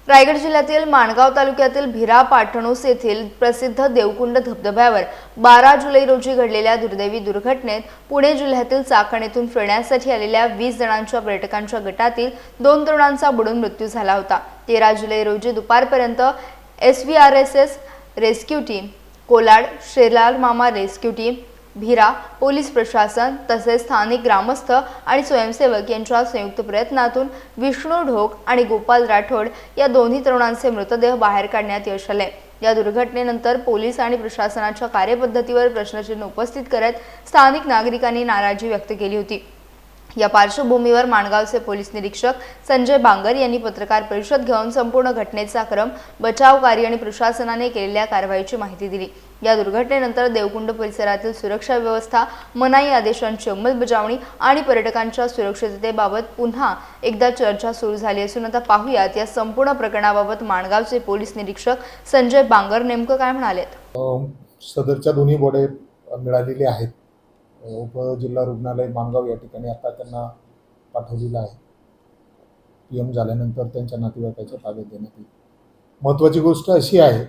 रायगड जिल्ह्यातील माणगाव तालुक्यातील भिरा पाटणूस येथील प्रसिद्ध देवकुंड धबधब्यावर 12 जुलै रोजी घडलेल्या दुर्दैवी दुर्घटनेत पुणे जिल्ह्यातील चाकण येथून फिरण्यासाठी आलेल्या 20 जणांच्या पर्यटकांच्या गटातील 2 तरुणांचा बुडून मृत्यू झाला होता। 13 जुलै रोजी दुपारपर्यंत SVRSS rescue team, Kolad Shelar मामा रेस्क्यू टीम, भिरा पोलीस प्रशासन तसेच स्थानिक ग्रामस्थ आणि स्वयंसेवक यांच्या संयुक्त प्रयत्नातून विष्णू ढोक आणि गोपाल राठोड या दोन्ही तरुणांचे मृतदेह बाहेर काढण्यात यश आले। या दुर्घटनेनंतर पोलीस आणि प्रशासनाच्या कार्यपद्धतीवर प्रश्नचिन्ह उपस्थित करत स्थानिक नागरिकांनी नाराजी व्यक्त केली होती। या पार्श्वभूमीवर माणगावचे पोलीस निरीक्षक संजय बांगर यांनी पत्रकार परिषद घेऊन संपूर्ण घटनेचा क्रम, बचाव कार्य आणि प्रशासनाने केलेल्या कारवाईची माहिती दिली। या दुर्घटनेनंतर देवकुंड परिसरातील सुरक्षा व्यवस्था, मनाई आदेशांची अंमलबजावणी आणि पर्यटकांच्या सुरक्षिततेबाबत पुन्हा एकदा चर्चा सुरू झाली असून आता पाहूयात या संपूर्ण प्रकरणाबाबत माणगावचे पोलीस निरीक्षक संजय बांगर नेमकं काय म्हणालेत। सदरच्या दोन्ही बॉडी मिळालेली आहेत। उपजिल्हा रुग्णालय माणगाव या ठिकाणी आता त्यांना पाठवलेलं आहे। PM झाल्यानंतर त्यांच्या नातेवाईकाच्या ताब्यात देण्यात येईल। महत्त्वाची गोष्ट अशी आहे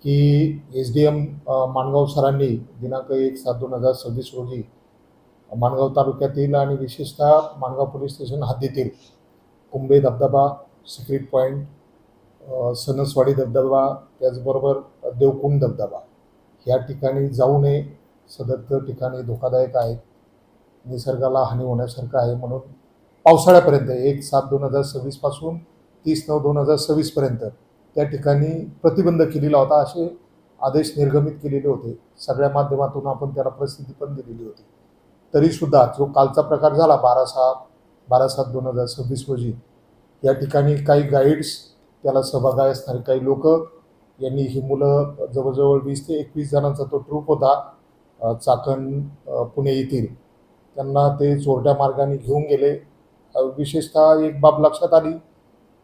की SDM माणगाव सरांनी दिनांक 1/7/2026 रोजी माणगाव तालुक्यातील आणि विशेषतः माणगाव पोलीस स्टेशन हद्दीतील कुंभे धबधबा, सिक्रेट पॉईंट, सणसवाडी धबधबा, त्याचबरोबर देवकुंड धबधबा या ठिकाणी जाऊ नये। सदर ठिकाणी धोकादायक आहे, निसर्गाला हानी होण्यासारखं आहे, म्हणून पावसाळ्यापर्यंत 1/7/2026 पासून 30/9/2026 पर्यंत त्या ठिकाणी प्रतिबंध केलेला होता, असे आदेश निर्गमित केलेले होते। सगळ्या माध्यमातून आपण त्याला प्रसिद्धी पण दिलेली होती। तरीसुद्धा जो कालचा प्रकार झाला 12/7/2026 रोजी या ठिकाणी काही गाईड्स, त्याला सहभागी असणारे काही लोक यांनी ही मुलं जवळजवळ 20 ते 21 जणांचा तो ट्रूप होता चाकण पुणे येथील, त्यांना ते चोरट्या मार्गाने घेऊन गेले। विशेषतः एक बाब लक्षात आली,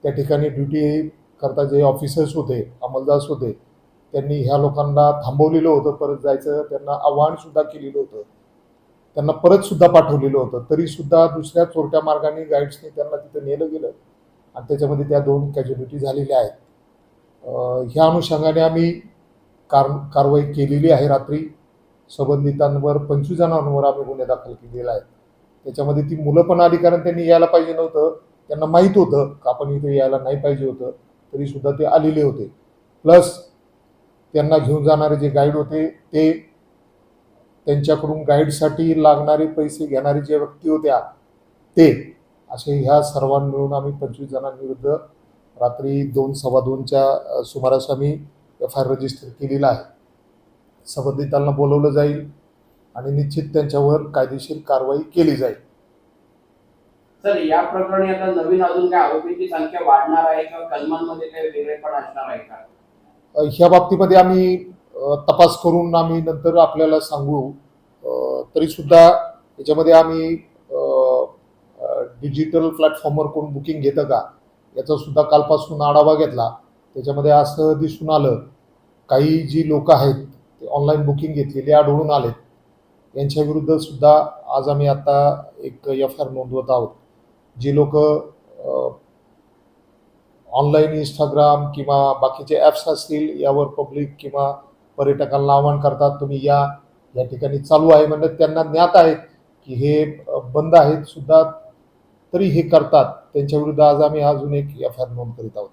त्या ठिकाणी ड्युटी करता जे ऑफिसर्स होते, अंमलदार होते, त्यांनी ह्या लोकांना थांबवलेलं होतं, परत जायचं त्यांना आव्हानसुद्धा केलेलं होतं, त्यांना परतसुद्धा पाठवलेलं होतं। तरीसुद्धा दुसऱ्या चोरट्या मार्गाने गाईड्सने त्यांना तिथं नेलं गेलं आणि त्याच्यामध्ये त्या 2 कॅज्युलिटी झालेल्या आहेत। ह्या अनुषंगाने आम्ही कारवाई केलेली आहे। रात्री संबंधितांवर 25 जणांवर आम्ही गुन्हे दाखल केलेला आहे। त्याच्यामध्ये ती मुलं पण आली, कारण त्यांनी यायला पाहिजे नव्हतं, त्यांना माहीत होतं का आपण इथे यायला नाही पाहिजे होतं, तरीसुद्धा ते आलेले होते। प्लस त्यांना घेऊन जाणारे जे गाईड होते ते, त्यांच्याकडून गाईडसाठी लागणारे पैसे घेणारे जे व्यक्ती होत्या ते, असे ह्या सर्वांना मिळून आम्ही 25 जणांविरुद्ध रात्री 2-2:15च्या सुमारास आम्ही FIR रजिस्टर केलेला आहे। संबंधितांना बोलवलं जाईल आणि निश्चित त्यांच्यावर कायदेशीर कारवाई केली जाईल। सर, या प्रकरणी आता नवीन अजून काय आरोपींची संख्या वाढणार आहे किंवा कलमांमध्ये काही वेगळेपण असणार आहे का? ह्या बाबतीमध्ये आम्ही तपास करून आम्ही नंतर आपल्याला सांगू। तरीसुद्धा याच्यामध्ये आम्ही डिजिटल प्लॅटफॉर्मवर कोण बुकिंग घेतं का याचा सुद्धा कालपासून आढावा घेतला। त्याच्यामध्ये असं दिसून आलं, काही जी लोक आहेत ते ऑनलाईन बुकिंग घेतलेली आढळून आलेत। यांच्या विरुद्ध सुद्धा आज आम्ही आता एक FIR नोंदवत आहोत। जी लोक ऑनलाईन इंस्टाग्राम किंवा बाकीचे ॲप्स असतील यावर पब्लिक किंवा पर्यटकांना आवाहन करतात, तुम्ही या ठिकाणी चालू आहे म्हणत त्यांना ज्ञात आहे की हे बंद आहेत सुद्धा, तरी हे करतात, त्यांच्या विरुद्ध आज आम्ही अजून एक FIR नोंद करीत आहोत।